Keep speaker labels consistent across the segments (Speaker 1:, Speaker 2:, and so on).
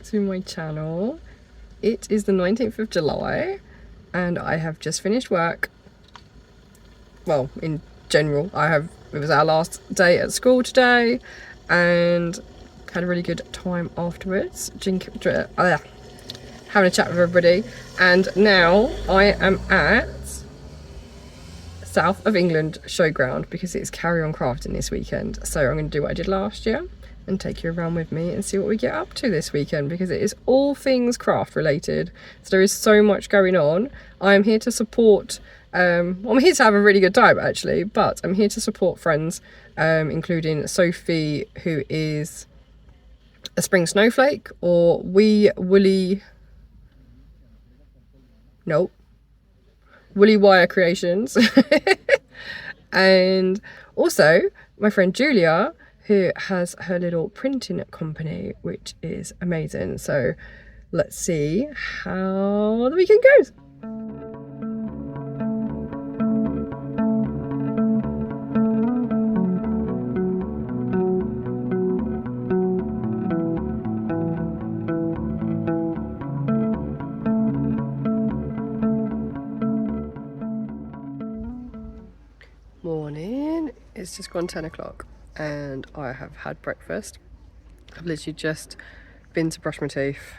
Speaker 1: to my channel. It is the 19th of July and I have just finished work. Well, in general, it was our last day at school today and had a really good time afterwards, having a chat with everybody. And now I am at South of England Showground because it's carry on crafting this weekend. So I'm going to do what I did last year and take you around with me and see what we get up to this weekend, because it is all things craft related. So there is so much going on. I'm here to support, I'm here to have a really good time actually, but I'm here to support friends, including Sophie, who is a spring snowflake, or Woolly Wire Creations. And also my friend Julia, who has her little printing company, which is amazing. So let's see how the weekend goes. Morning, it's just gone 10 o'clock and I have had breakfast. I've literally just been to brush my teeth,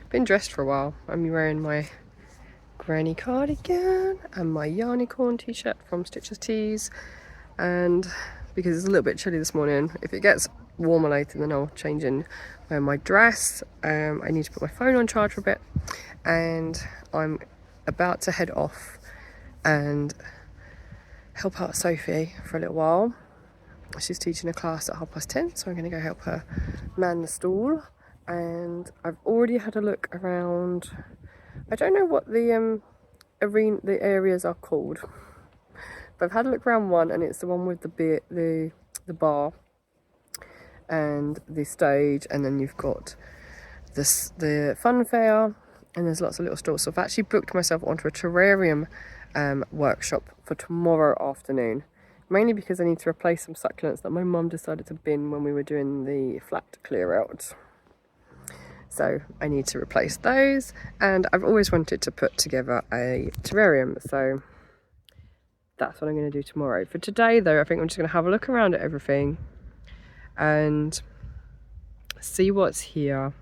Speaker 1: been dressed for a while. I'm wearing my granny cardigan and my yarny corn t-shirt from Stitches Tees, and because it's a little bit chilly this morning, if it gets warmer later then I'll change in my dress. I need to put my phone on charge for a bit and I'm about to head off and help out Sophie for a little while. She's teaching a class at 10:30, so I'm going to go help her man the stall. And I've already had a look around. I don't know what the areas are called, but I've had a look around one, and it's the one with the bar and the stage, and then you've got the fun fair, and there's lots of little stalls. So I've actually booked myself onto a terrarium workshop for tomorrow afternoon, mainly because I need to replace some succulents that my mum decided to bin when we were doing the flat clear out. So I need to replace those, and I've always wanted to put together a terrarium, so that's what I'm going to do tomorrow. For today though, I think I'm just going to have a look around at everything and see what's here,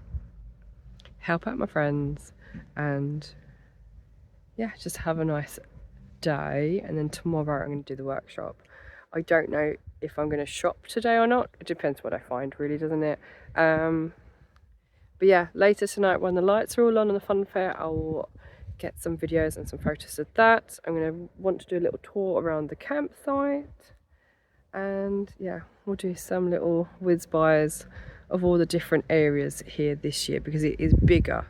Speaker 1: help out my friends, and yeah, just have a nice day. And then tomorrow I'm going to do the workshop. I don't know if I'm going to shop today or not. It depends what I find, really, doesn't it? But yeah, later tonight when the lights are all on the fun fair, I'll get some videos and some photos of that. I'm going to want to do a little tour around the campsite, and yeah, we'll do some little whiz-bys of all the different areas here this year, because it is bigger.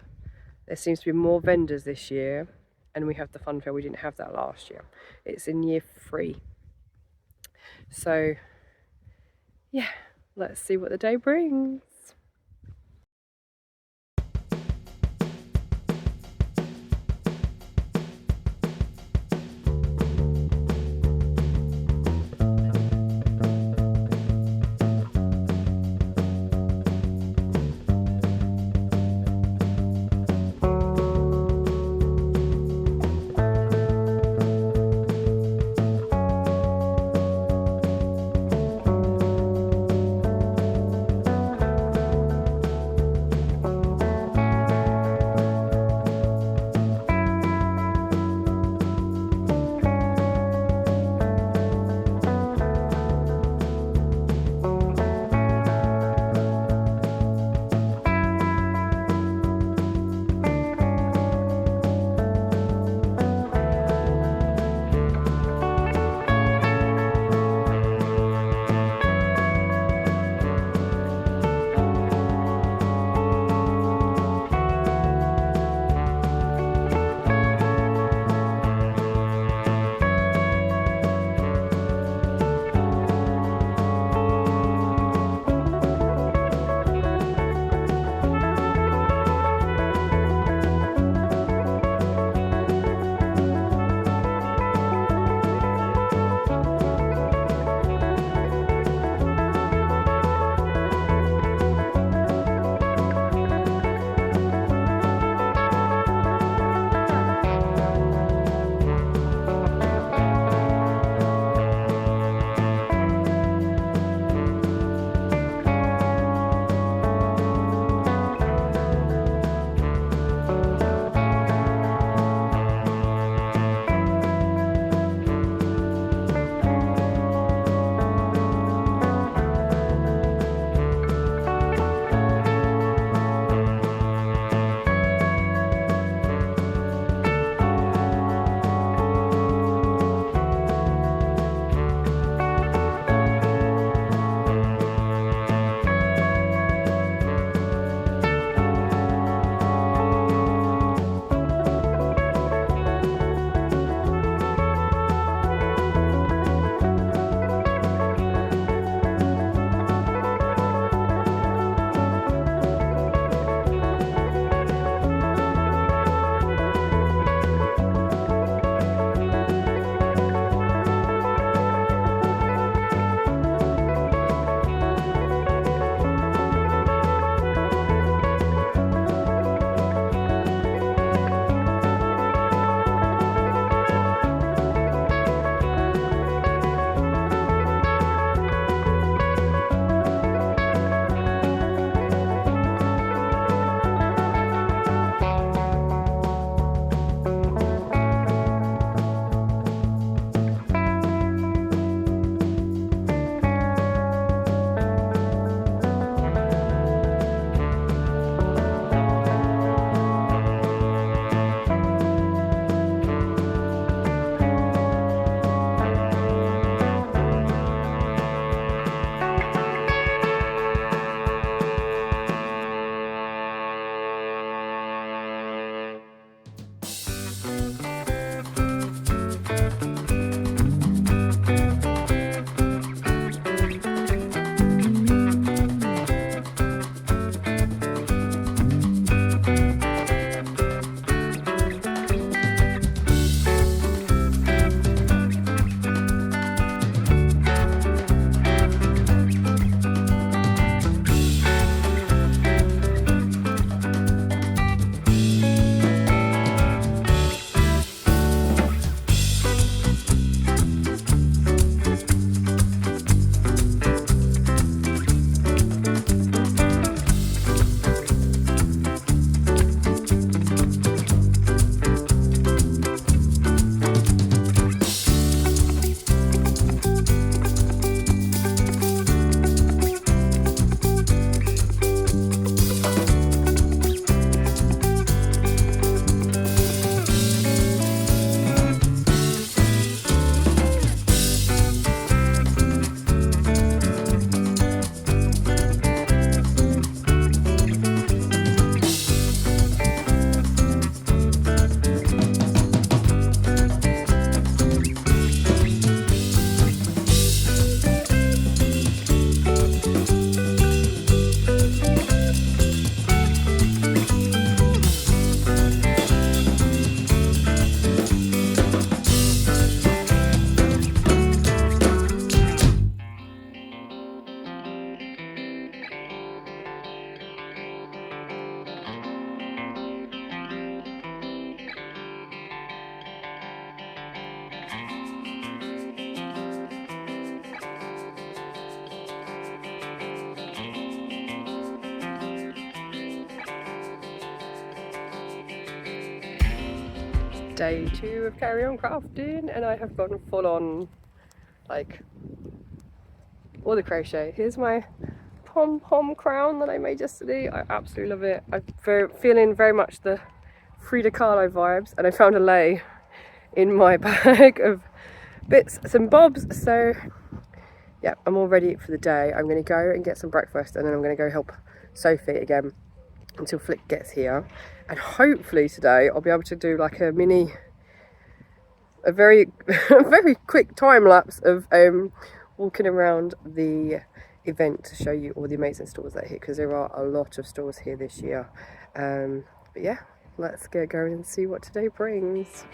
Speaker 1: There seems to be more vendors this year, and we have the fun fair. We didn't have that last year. It's in year 3. So yeah, let's see what the day brings. day 2 of carry on crafting, and I have gone full on, like, all the crochet. Here's my pom-pom crown that I made yesterday. I absolutely love it. I'm feeling very much the Frida Kahlo vibes, and I found a lei in my bag of bits and bobs. So yeah, I'm all ready for the day. I'm going to go and get some breakfast, and then I'm going to go help Sophie again until Flick gets here. And hopefully today I'll be able to do like a very very quick time lapse of walking around the event to show you all the amazing stores that are here, because there are a lot of stores here this year. But yeah, let's get going and see what today brings.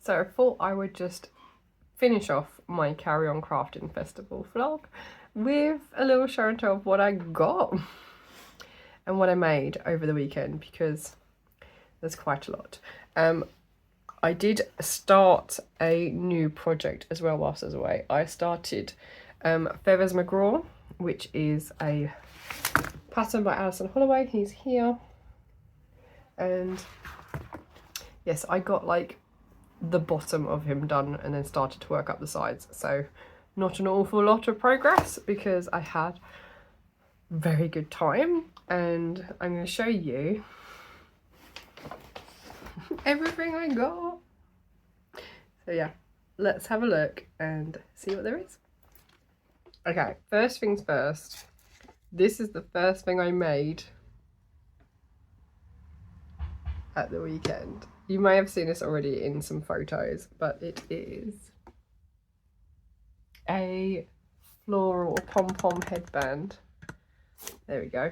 Speaker 1: So I thought I would just finish off my Carry On Crafting Festival vlog with a little show and tell of what I got and what I made over the weekend, because there's quite a lot. I did start a new project as well whilst I was away. I started Feathers McGraw, which is a pattern by Alison Holloway. He's here. And yes, I got like the bottom of him done and then started to work up the sides. So not an awful lot of progress, because I had a very good time, and I'm going to show you everything I got. So yeah, let's have a look and see what there is. Okay, first things first, this is the first thing I made at the weekend. You may have seen this already in some photos, but it is a floral pom-pom headband. There we go.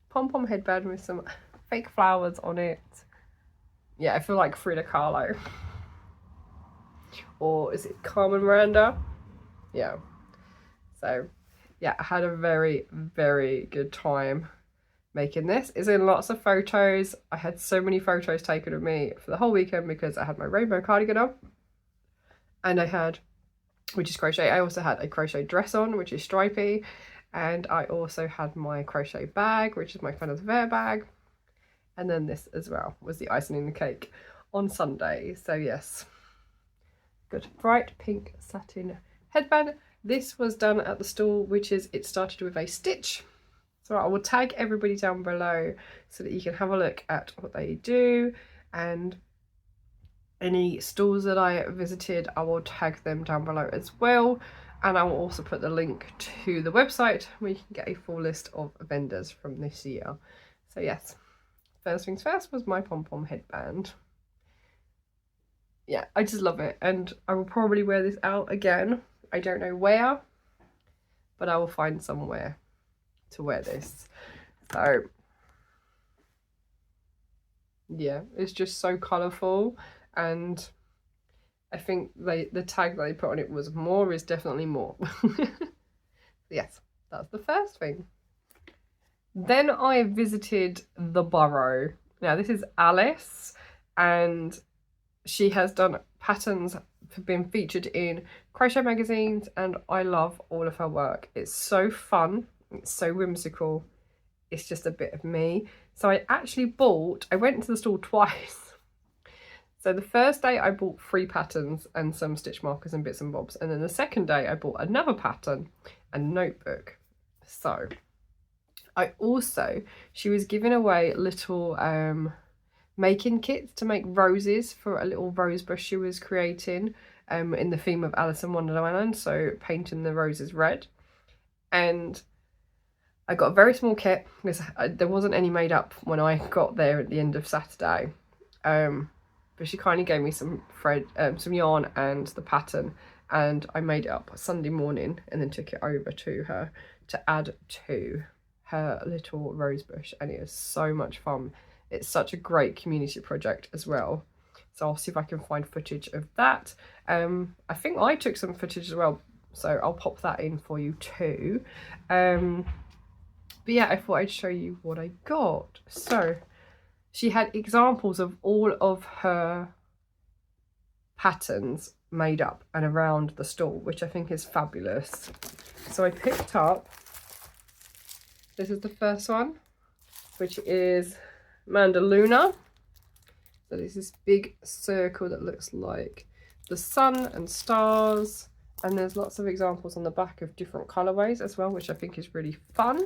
Speaker 1: Pom-pom headband with some fake flowers on it. Yeah, I feel like Frida Kahlo. Or is it Carmen Miranda? Yeah. So, yeah, I had a very, very good time making this. It's in lots of photos. I had so many photos taken of me for the whole weekend because I had my rainbow cardigan on, and I had, which is crochet, I also had a crochet dress on, which is stripy, and I also had my crochet bag, which is my Fun of the Fair bag, and then this as well was the icing in the cake on Sunday. So yes, good. Bright pink satin headband. This was done at the stall, which is, it started with a stitch. So I will tag everybody down below so that you can have a look at what they do, and any stalls that I visited, I will tag them down below as well. And I will also put the link to the website where you can get a full list of vendors from this year. So yes, first things first was my pom-pom headband. yeah, I just love it, and I will probably wear this out again. I don't know where, but I will find somewhere to wear this. So yeah, it's just so colourful, and I think the tag that they put on it was more is definitely more. Yes, that's the first thing. Then I visited the Borough. Now this is Alice, and she has done patterns, have been featured in crochet magazines, and I love all of her work. It's so fun, it's so whimsical, it's just a bit of me. So I actually I went to the store twice. So the first day I bought 3 patterns and some stitch markers and bits and bobs, and then the second day I bought another pattern and notebook. So she was giving away little making kits to make roses for a little rose bush she was creating in the theme of Alice in Wonderland, so painting the roses red. And I got a very small kit because there wasn't any made up when I got there at the end of Saturday, but she kindly gave me some some yarn and the pattern, and I made it up Sunday morning and then took it over to her to add to her little rose bush, and it is so much fun. It's such a great community project as well, so I'll see if I can find footage of that. I think I took some footage as well, so I'll pop that in for you too. But yeah, I thought I'd show you what I got. So she had examples of all of her patterns made up and around the stall, which I think is fabulous. So I picked up, this is the first one, which is Mandaluna. So there's this big circle that looks like the sun and stars, and there's lots of examples on the back of different colorways as well, which I think is really fun.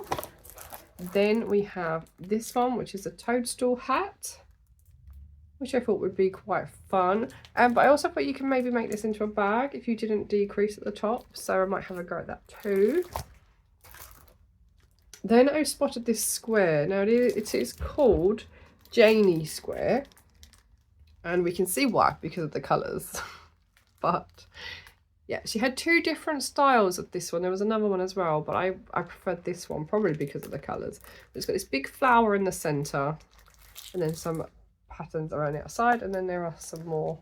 Speaker 1: Then we have this one, which is a toadstool hat, which I thought would be quite fun. But I also thought you can maybe make this into a bag if you didn't decrease at the top, so I might have a go at that too. Then I spotted this square. Now it is called Janie Square, and we can see why because of the colours. But yeah, she had 2 different styles of this one. There was another one as well, but I preferred this one probably because of the colours. It's got this big flower in the centre, and then some patterns around the outside, and then there are some more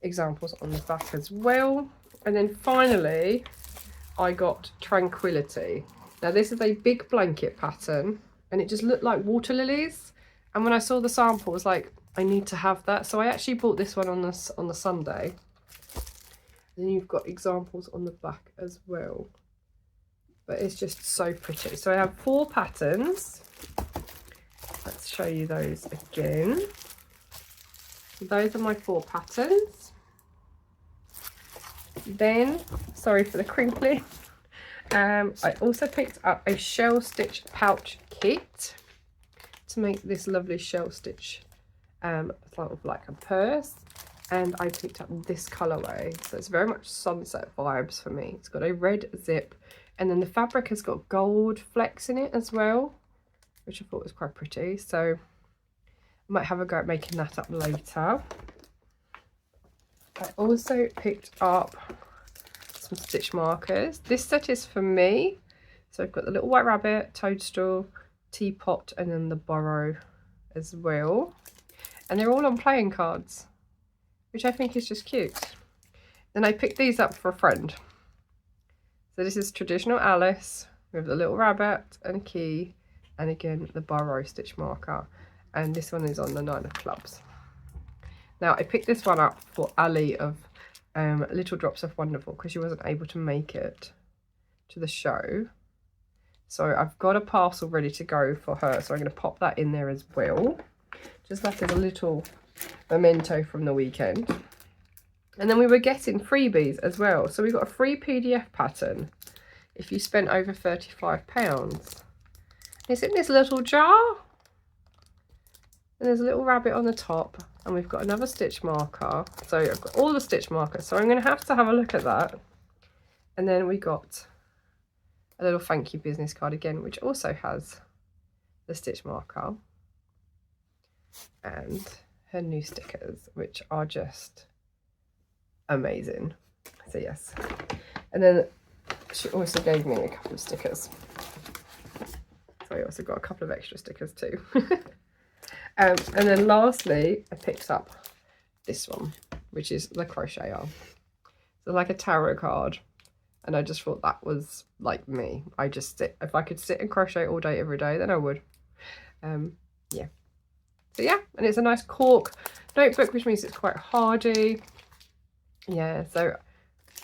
Speaker 1: examples on the back as well. And then finally I got Tranquility. Now this is a big blanket pattern, and it just looked like water lilies, and when I saw the sample I was like, I need to have that, so I actually bought this one on the Sunday. Then you've got examples on the back as well, but it's just so pretty. So I have 4 patterns. Let's show you those again. Those are my 4 patterns. Then, sorry for the crinkly, I also picked up a shell stitch pouch kit to make this lovely shell stitch sort of like a purse. And I picked up this colourway, so it's very much sunset vibes for me. It's got a red zip, and then the fabric has got gold flecks in it as well, which I thought was quite pretty. So I might have a go at making that up later. I also picked up some stitch markers. This set is for me. So I've got the little white rabbit, toadstool, teapot, and then the burrow as well. And they're all on playing cards, which I think is just cute. Then I picked these up for a friend. So this is traditional Alice with the little rabbit and a key, and again the burrow stitch marker. And this one is on the 9 of clubs. Now I picked this one up for Ali of Little Drops of Wonderful, because she wasn't able to make it to the show. So I've got a parcel ready to go for her, so I'm going to pop that in there as well, just like as a little memento from the weekend. And then we were getting freebies as well, so we got a free PDF pattern if you spent over £35. It's in this little jar, and there's a little rabbit on the top, and we've got another stitch marker. So I've got all the stitch markers, so I'm going to have a look at that. And then we got a little thank you business card again, which also has the stitch marker and her new stickers, which are just amazing. So yes. And then she also gave me a couple of stickers. So I also got a couple of extra stickers too. And then lastly, I picked up this one, which is the crochet arm. So like a tarot card. And I just thought that was like me. I just sit, if I could sit and crochet all day, every day, then I would. Yeah. So yeah, and it's a nice cork notebook, which means it's quite hardy. Yeah, so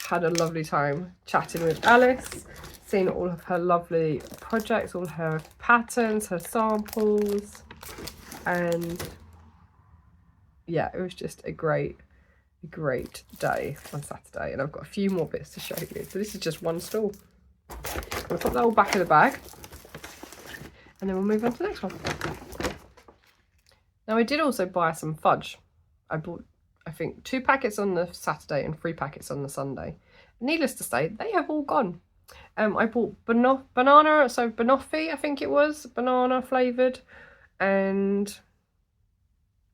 Speaker 1: had a lovely time chatting with Alice, seeing all of her lovely projects, all her patterns, her samples, and yeah, it was just a great day on Saturday. And I've got a few more bits to show you. So this is just one stall. I'll put that all back in the bag, and then we'll move on to the next one. Now I did also buy some fudge. I bought, I think, 2 packets on the Saturday and 3 packets on the Sunday. Needless to say, they have all gone. I bought banana, so banoffee, I think it was, banana flavoured. And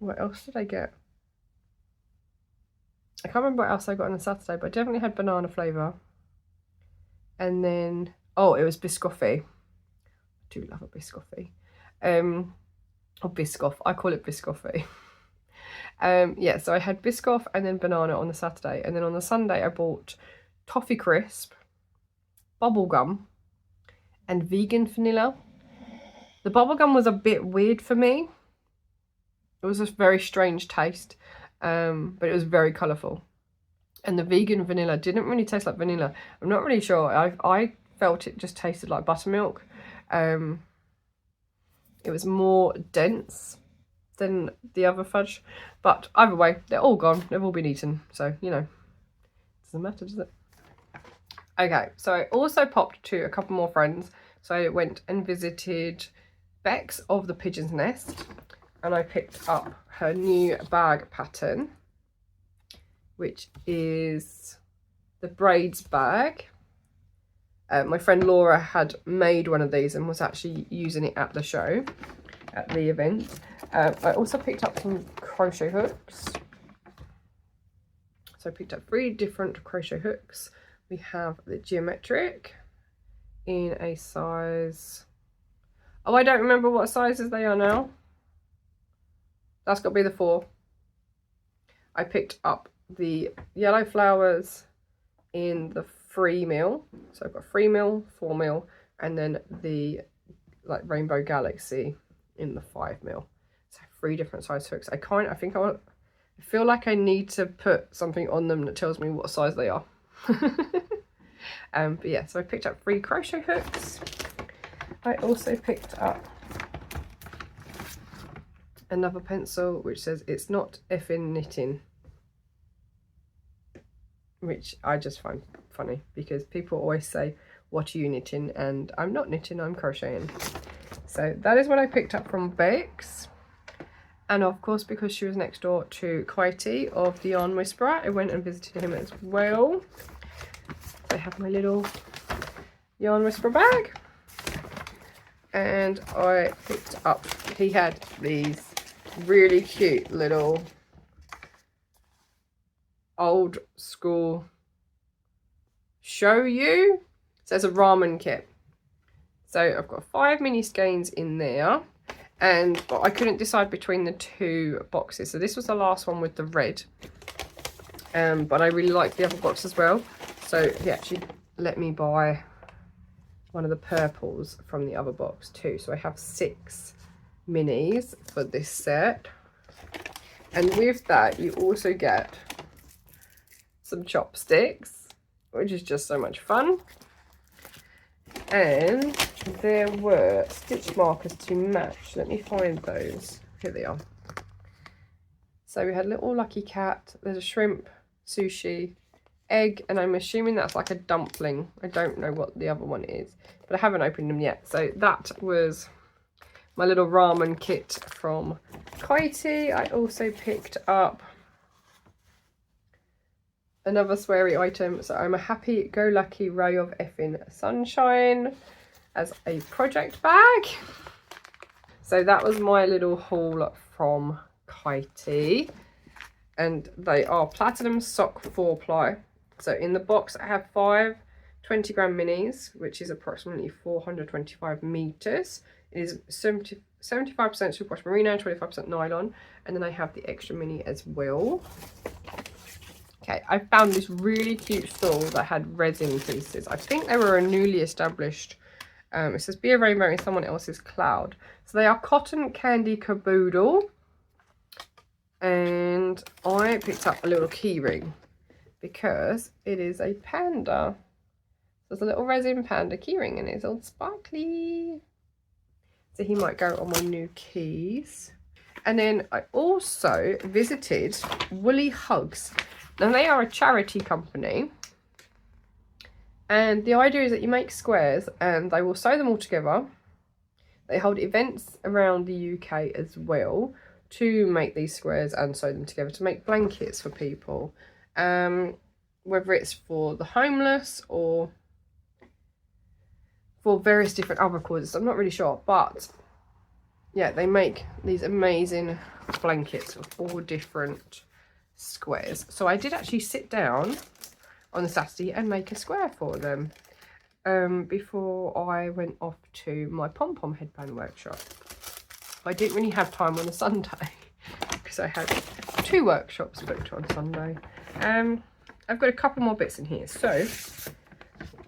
Speaker 1: what else did I get? I can't remember what else I got on the Saturday, but I definitely had banana flavour. And then, oh, it was biscoffee. I do love a biscoffee. Or biscoff, I call it biscoffee. Yeah, so I had biscoff and then banana on the Saturday. And then on the Sunday, I bought toffee crisp, bubble gum, and vegan vanilla. The bubble gum was a bit weird for me. It was a very strange taste, but it was very colourful. And the vegan vanilla didn't really taste like vanilla. I'm not really sure. I felt it just tasted like buttermilk. It was more dense than the other fudge. But either way, they're all gone. They've all been eaten. So, you know, doesn't matter, does it? Okay, so I also popped to a couple more friends. So I went and visited Bex of the Pigeon's Nest. And I picked up her new bag pattern, which is the braids bag. My friend Laura had made one of these and was actually using it at the show, at the event. I also picked up some crochet hooks. So I picked up 3 different crochet hooks. We have the geometric in a size, oh, I don't remember what sizes they are now. That's got to be the 4. I picked up the yellow flowers in the 3 mil. So I've got 3 mil, 4 mil, and then the like Rainbow Galaxy in the 5 mil. So 3 different size hooks. I feel like I need to put something on them that tells me what size they are. But yeah, so I picked up 3 crochet hooks. I also picked up another pencil which says it's not effing knitting, which I just find funny because people always say, what are you knitting? And I'm not knitting, I'm crocheting. So that is what I picked up from Bex. And of course, because she was next door to Kaiti of the Yarn Whisperer, I went and visited him as well. I have my little Yarn Whisperer bag. And I picked up, he had these really cute little old school show you. So it's a ramen kit. So I've got 5 mini skeins in there, but I couldn't decide between the 2 boxes. So this was the last one with the red, but I really liked the other box as well. So he actually let me buy one of the purples from the other box too. So I have 6 minis for this set, and with that you also get some chopsticks, which is just so much fun. And there were stitch markers to match. Let me find those. Here they are. So we had a little lucky cat, there's a shrimp, sushi, egg, and I'm assuming that's like a dumpling. I don't know what the other one is, but I haven't opened them yet. So that was my little ramen kit from Kaiti. I also picked up another sweary item. So I'm a happy-go-lucky ray of effing sunshine as a project bag. So that was my little haul from Kaiti. and they are platinum sock 4-ply. So in the box I have 5 20-gram minis, which is approximately 425 meters. It is 75% superwash merino, 25% nylon, and then I have the extra mini as well. Okay, I found this really cute stall that had resin pieces. I think they were a newly established, it says be a rainbow in someone else's cloud. So they are cotton candy caboodle. And I picked up a little key ring because it is a panda. There's a little resin panda key ring and it's all sparkly. So he might go on my new keys. And then I also visited Woolly Hugs. Now they are a charity company. And the idea is that you make squares and they will sew them all together. They hold events around the UK as well to make these squares and sew them together to make blankets for people. Whether it's for the homeless or for various different other causes, I'm not really sure, but yeah, they make these amazing blankets of all different squares. So I did actually sit down on the Saturday and make a square for them before I went off to my pom-pom headband workshop. I didn't really have time on a Sunday because I had 2 workshops booked on Sunday. I've got a couple more bits in here. So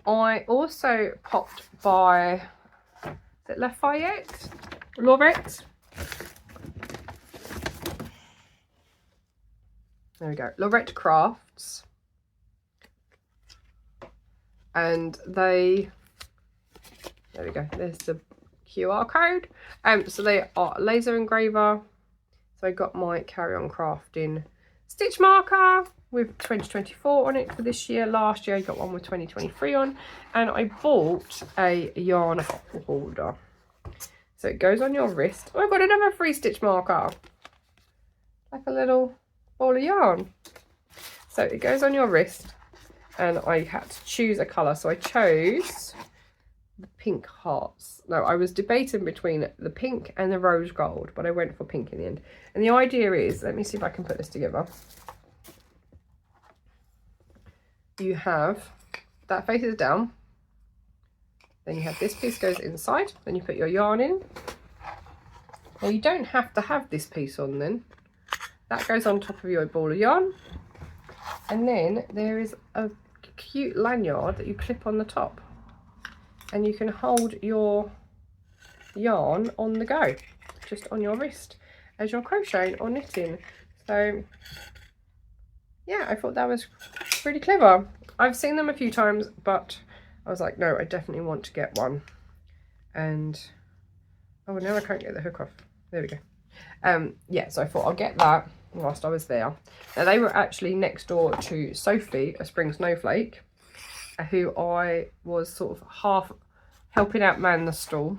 Speaker 1: I also popped by, is it Lafayette? Lorette? There we go. Lorette Crafts. And they, there we go, there's the QR code. So they are laser engraver. So I got my Carry On Crafting stitch marker with 2024 on it for this year. Last year I got one with 2023 on, and I bought a yarn holder. So it goes on your wrist. Oh, I got another free stitch marker, like a little ball of yarn. So it goes on your wrist, and I had to choose a colour, so I chose the pink hearts. No, I was debating between the pink and the rose gold, but I went for pink in the end. And the idea is, let me see if I can put this together. You have, that faces down, then you have this piece goes inside, then you put your yarn in. Well, you don't have to have this piece on then. That goes on top of your ball of yarn. And then there is a cute lanyard that you clip on the top. And you can hold your yarn on the go, just on your wrist, as you're crocheting or knitting. So yeah, I thought that was pretty clever. I've seen them a few times, but I was like, no, I definitely want to get one. And oh, now I can't get the hook off. There we go. Yeah, so I thought I'll get that whilst I was there. Now they were actually next door to Sophie, a spring snowflake, who I was sort of half helping out man the stall,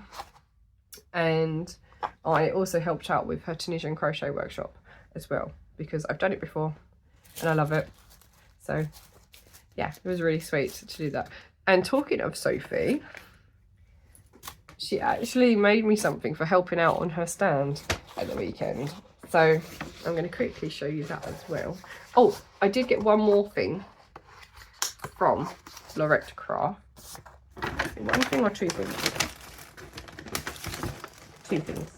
Speaker 1: and I also helped out with her Tunisian crochet workshop as well, because I've done it before and I love it. So yeah, it was really sweet to do that. And talking of Sophie, she actually made me something for helping out on her stand at the weekend. So I'm going to quickly show you that as well. Oh, I did get one more thing from Lorette Crafts. One thing or two things? 2 things.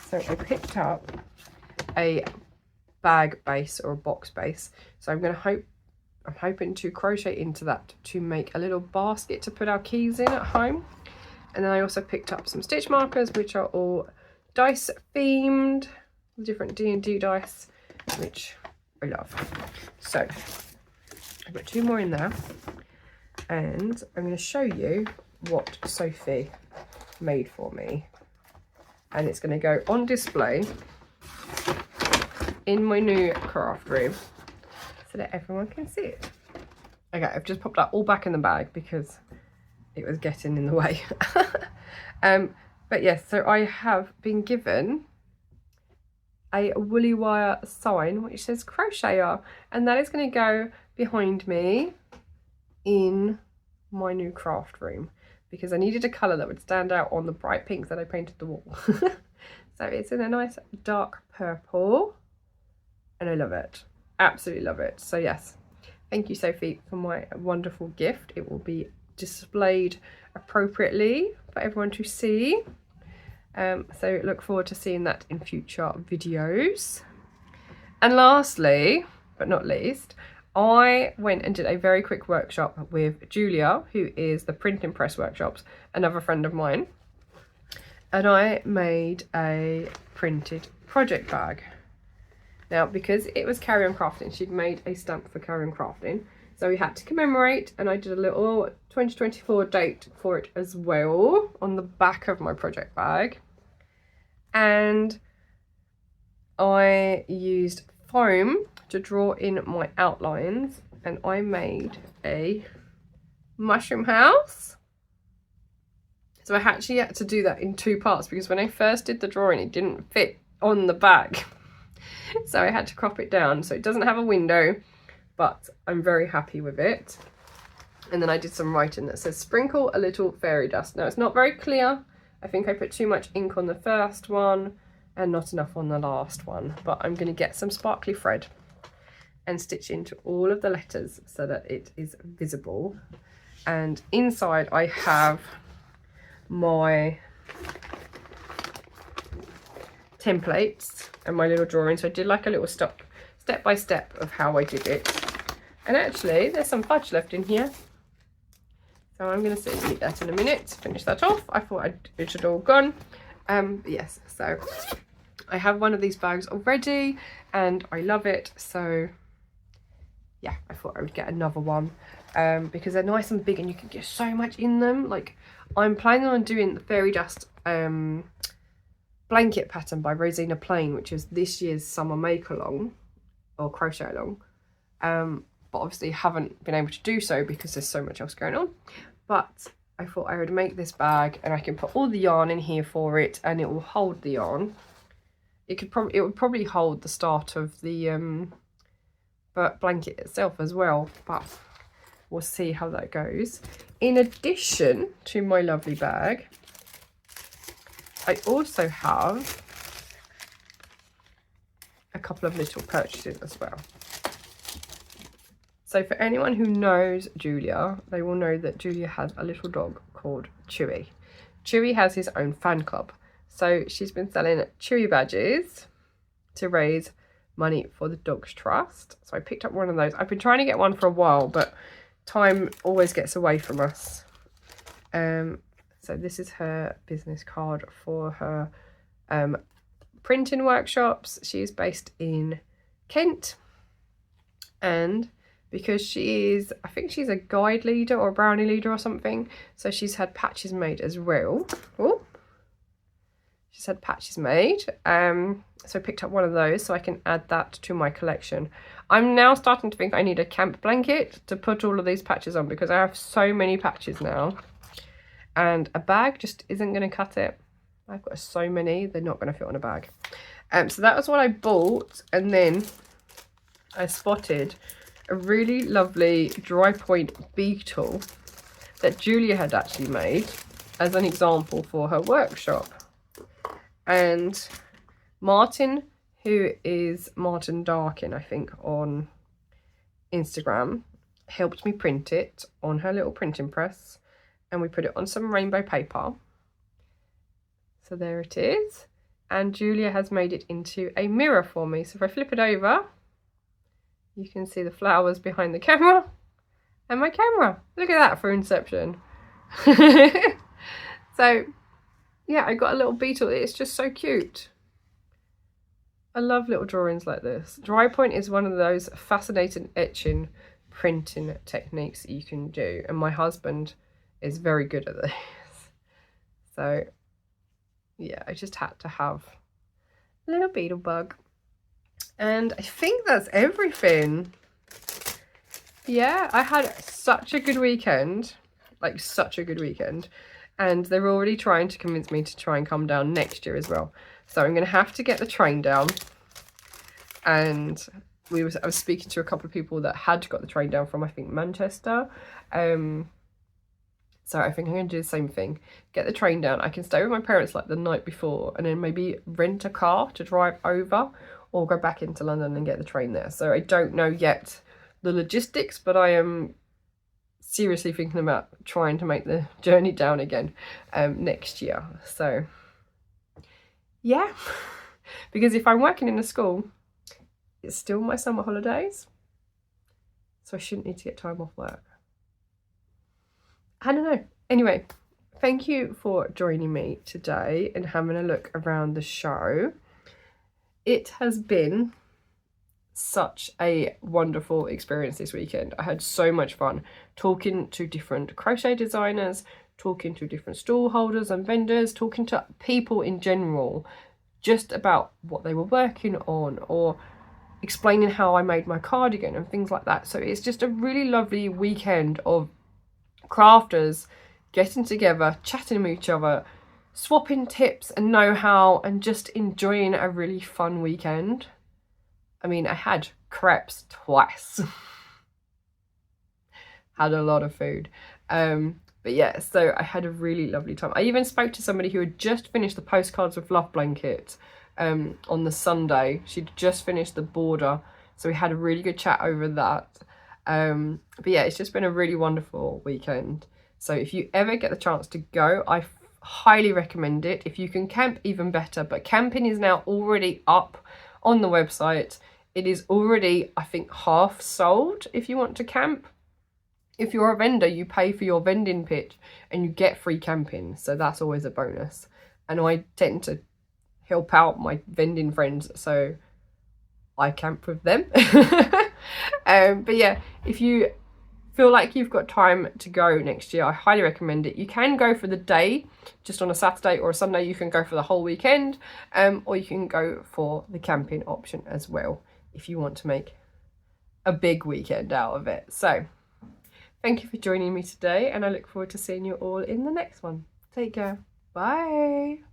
Speaker 1: So I picked up a bag base or a box base. So I'm hoping to crochet into that to make a little basket to put our keys in at home. And then I also picked up some stitch markers, which are all dice themed, different D&D dice, which I love. So I've got 2 more in there, and I'm going to show you what Sophie made for me, and it's going to go on display in my new craft room so that everyone can see it. Okay, I've just popped that all back in the bag because it was getting in the way. But yes, so I have been given a woolly wire sign which says crocheter, and that is going to go behind me in my new craft room because I needed a colour that would stand out on the bright pinks that I painted the wall. So it's in a nice dark purple, and I love it. Absolutely love it. So yes, thank you, Sophie, for my wonderful gift. It will be displayed appropriately for everyone to see. So look forward to seeing that in future videos. And lastly, but not least, I went and did a very quick workshop with Julia, who is the Printing Press Workshops, another friend of mine. And I made a printed project bag. Now, because it was Carry On Crafting, she'd made a stamp for Carry On Crafting. So we had to commemorate, and I did a little 2024 date for it as well on the back of my project bag. And I used foam to draw in my outlines, and I made a mushroom house. So I actually had to do that in 2 parts because when I first did the drawing, it didn't fit on the bag. So I had to crop it down. So it doesn't have a window, but I'm very happy with it. And then I did some writing that says sprinkle a little fairy dust. Now it's not very clear. I think I put too much ink on the first one and not enough on the last one, but I'm going to get some sparkly thread and stitch into all of the letters so that it is visible. And inside I have my templates and my little drawing. So I did like a little step by step of how I did it. And actually there's some fudge left in here, so I'm going to eat that in a minute, finish that off. I thought it had all gone. Yes, so I have one of these bags already and I love it. So yeah, I thought I would get another one because they're nice and big and you can get so much in them. Like, I'm planning on doing the fairy dust blanket pattern by Rosina Plain, which is this year's summer make along or crochet along, but obviously haven't been able to do so because there's so much else going on. But I thought I would make this bag and I can put all the yarn in here for it, and it will hold the yarn. It would probably hold the start of the blanket itself as well, but we'll see how that goes. In addition to my lovely bag, I also have a couple of little purchases as well. So for anyone who knows Julia, they will know that Julia has a little dog called Chewy. Chewy has his own fan club. So she's been selling Chewy badges to raise money for the Dogs Trust. So I picked up one of those. I've been trying to get one for a while, but time always gets away from us. So this is her business card for her printing workshops. She's based in Kent, and because she is, I think she's a guide leader or a brownie leader or something, so she's had patches made as well. Oh, she's had patches made, so I picked up one of those so I can add that to my collection. I'm now starting to think I need a camp blanket to put all of these patches on because I have so many patches now, and a bag just isn't going to cut it. I've got so many, they're not going to fit on a bag. So that was what I bought, and then I spotted a really lovely dry point beetle that Julia had actually made as an example for her workshop. And Martin, who is Martin Darkin, I think, on Instagram, helped me print it on her little printing press, and we put it on some rainbow paper. So there it is. And Julia has made it into a mirror for me. So if I flip it over, you can see the flowers behind the camera and my camera. Look at that for Inception. So yeah, I got a little beetle. It's just so cute. I love little drawings like this. Dry point is one of those fascinating etching printing techniques that you can do, and my husband is very good at this. So yeah, I just had to have a little beetle bug. And I think that's everything. Yeah, I had such a good weekend, like such a good weekend. And they're already trying to convince me to try and come down next year as well. So I'm going to have to get the train down. And I was speaking to a couple of people that had got the train down from, I think, Manchester. So I think I'm going to do the same thing. Get the train down. I can stay with my parents like the night before and then maybe rent a car to drive over. or go back into London and get the train there. So I don't know yet the logistics, but I am seriously thinking about trying to make the journey down again next year. So yeah, because if I'm working in a school, it's still my summer holidays, so I shouldn't need to get time off work. I don't know. Anyway, thank you for joining me today and having a look around the show. It has been such a wonderful experience this weekend. I had so much fun talking to different crochet designers, talking to different stall holders and vendors, talking to people in general just about what they were working on, or explaining how I made my cardigan and things like that. So it's just a really lovely weekend of crafters getting together, chatting with each other, swapping tips and know-how, and just enjoying a really fun weekend. I mean, I had crepes twice. Had a lot of food. But yeah, so I had a really lovely time. I even spoke to somebody who had just finished the Postcards with Love blanket on the Sunday. She'd just finished the border, so we had a really good chat over that. But yeah, it's just been a really wonderful weekend. So if you ever get the chance to go, I highly recommend it. If you can camp, even better. But camping is now already up on the website. It is already, I think, half sold if you want to camp. If you're a vendor, you pay for your vending pitch and you get free camping. So that's always a bonus. And I tend to help out my vending friends, so I camp with them. But yeah, if you feel like you've got time to go next year, I highly recommend it. You can go for the day, just on a Saturday or a Sunday. You can go for the whole weekend, or you can go for the camping option as well if you want to make a big weekend out of it. So thank you for joining me today, and I look forward to seeing you all in the next one. Take care. Bye.